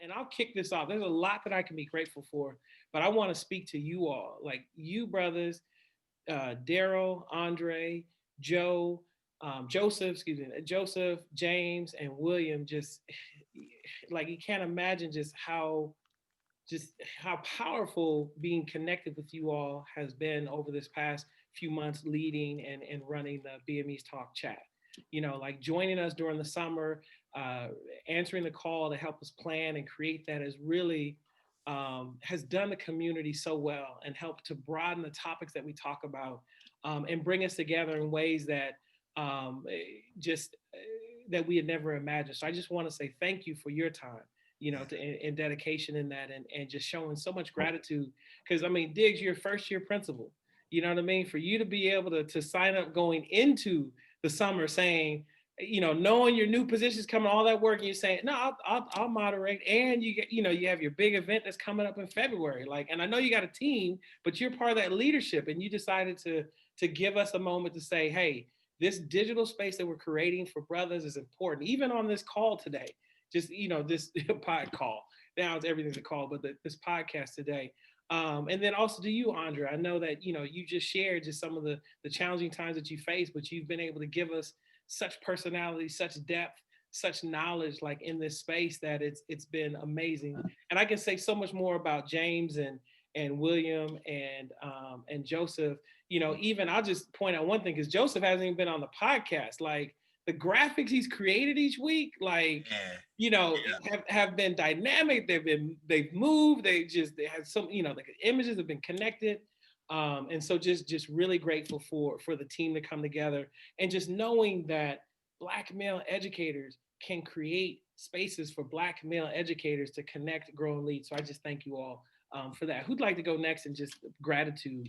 and I'll kick this off. There's a lot that I can be grateful for, but I want to speak to you all, like you brothers, Daryl, Andre, Joe, Joseph, excuse me, Joseph, James, and William. Just like you can't imagine just how powerful being connected with you all has been over this past few months leading and running the BMEsTalk chat. Like joining us during the summer, uh, answering the call to help us plan and create that is really has done the community so well and helped to broaden the topics that we talk about, and bring us together in ways that just that we had never imagined. So I just want to say thank you for your time, and dedication in that, and just showing so much gratitude. Because I mean, Diggs, you're first year principal. You know what I mean? For you to be able to sign up going into the summer saying, knowing your new positions coming, all that work, and you're saying, no, I'll moderate. And you get, you have your big event that's coming up in February. Like, and I know you got a team, but you're part of that leadership, and you decided to give us a moment to say, hey, this digital space that we're creating for brothers is important. Even on this call today, just, this pod call, now it's everything's a call, but this podcast today. And then also to you, Andre, I know that, you just shared just some of the challenging times that you face, but you've been able to give us such personality, such depth, such knowledge, like in this space, that it's been amazing. And I can say so much more about James and William and Joseph. Even I'll just point out one thing, because Joseph hasn't even been on the podcast. Like the graphics he's created each week, like have been dynamic. They've moved. They had some, the images have been connected. And so just really grateful for the team to come together, and just knowing that Black male educators can create spaces for Black male educators to connect, grow, and lead. So I just thank you all for that. Who'd like to go next? And just gratitude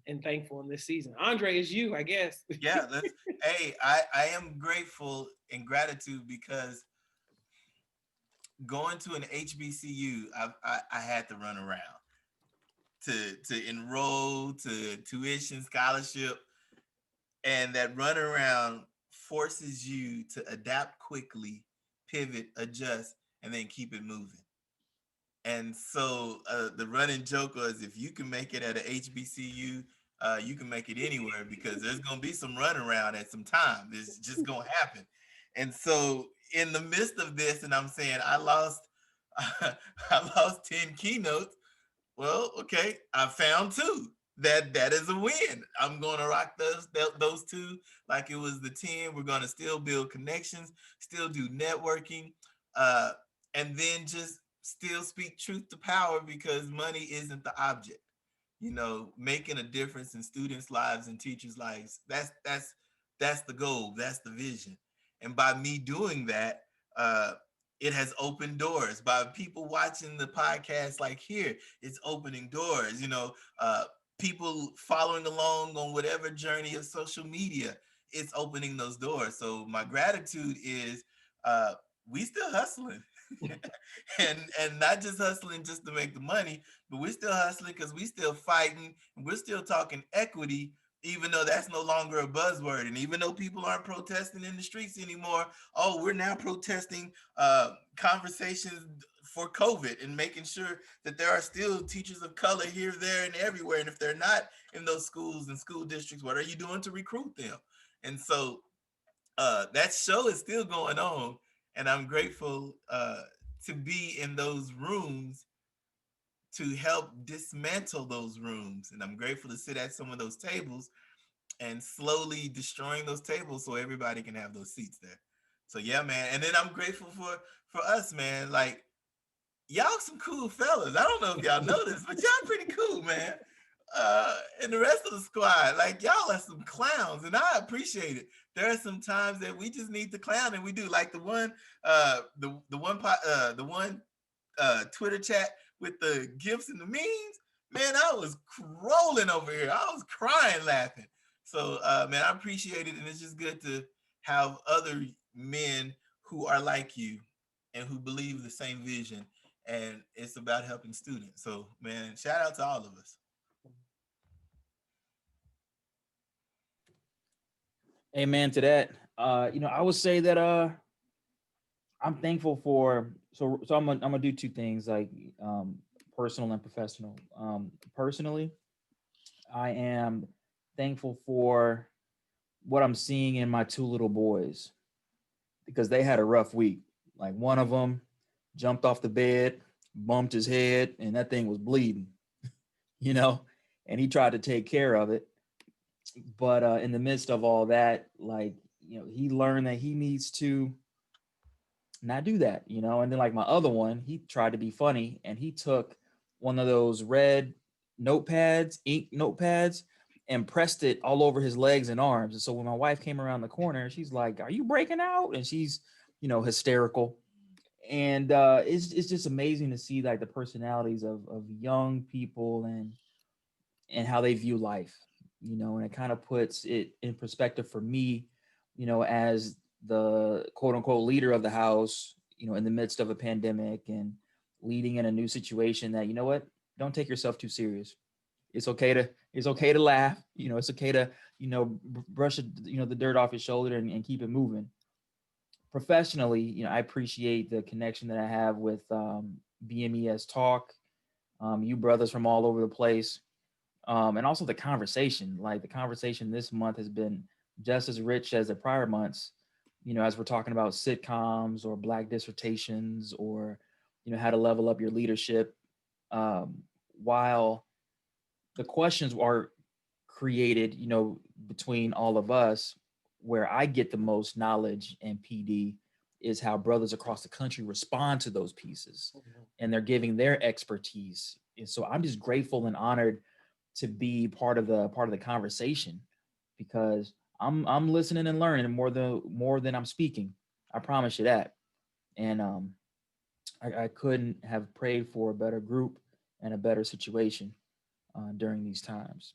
and thankful in this season. Andre, is you, I guess. Yeah, hey, I am grateful and gratitude because going to an HBCU, I had to run around to enroll, to tuition, scholarship, and that run around forces you to adapt quickly, pivot, adjust, and then keep it moving. And so the running joke was, if you can make it at a HBCU, you can make it anywhere, because there's going to be some run around at some time. It's just going to happen. And so in the midst of this, and I'm saying I lost, I lost 10 keynotes. Well, okay, I found two. That is a win. I'm going to rock those two like it was the 10. We're going to still build connections, still do networking, uh, and then just still speak truth to power, because money isn't the object. Making a difference in students' lives and teachers' lives. That's the goal. That's the vision. And by me doing that, uh, it has opened doors. By people watching the podcast like here, it's opening doors. People following along on whatever journey of social media, it's opening those doors. So my gratitude is, uh, we still hustling. and not just hustling just to make the money, but we're still hustling because we still fighting, and we're still talking equity, even though that's no longer a buzzword. And even though people aren't protesting in the streets anymore, oh, we're now protesting conversations for COVID, and making sure that there are still teachers of color here, there, and everywhere. And if they're not in those schools and school districts, what are you doing to recruit them? And so that show is still going on, and I'm grateful to be in those rooms to help dismantle those rooms. And I'm grateful to sit at some of those tables and slowly destroying those tables so everybody can have those seats there. So yeah, man. And then I'm grateful for us, man. Like, y'all some cool fellas. I don't know if y'all know this, but y'all pretty cool, man. And the rest of the squad, like, y'all are some clowns, and I appreciate it. There are some times that we just need to clown, and we do. Like the one Twitter chat with the gifs and the memes. Man, I was rolling over here. I was crying laughing. So man, I appreciate it, and it's just good to have other men who are like you and who believe the same vision, and it's about helping students. So man, shout out to all of us. Amen to that. I would say that I'm thankful for So I'm gonna do two things, like personal and professional. Personally, I am thankful for what I'm seeing in my two little boys because they had a rough week. Like one of them jumped off the bed, bumped his head, and that thing was bleeding, you know, and he tried to take care of it. But in the midst of all that, like, he learned that he needs to not do that, And then like my other one, he tried to be funny and he took one of those red notepads, ink notepads, and pressed it all over his legs and arms. And so when my wife came around the corner, she's like, "Are you breaking out?" And she's, hysterical. And it's just amazing to see like the personalities of young people and how they view life, and it kind of puts it in perspective for me, as the quote unquote leader of the house, in the midst of a pandemic and leading in a new situation that, don't take yourself too serious. It's okay to laugh, it's okay to, brush, the dirt off your shoulder and keep it moving. Professionally, I appreciate the connection that I have with BMES Talk, you brothers from all over the place, and also the conversation. Like the conversation this month has been just as rich as the prior months. As we're talking about sitcoms or Black dissertations or how to level up your leadership. While the questions are created, between all of us, where I get the most knowledge and PD is how brothers across the country respond to those pieces, and they're giving their expertise. And so I'm just grateful and honored to be part of the conversation because I'm listening and learning more than I'm speaking. I promise you that. And I couldn't have prayed for a better group and a better situation during these times.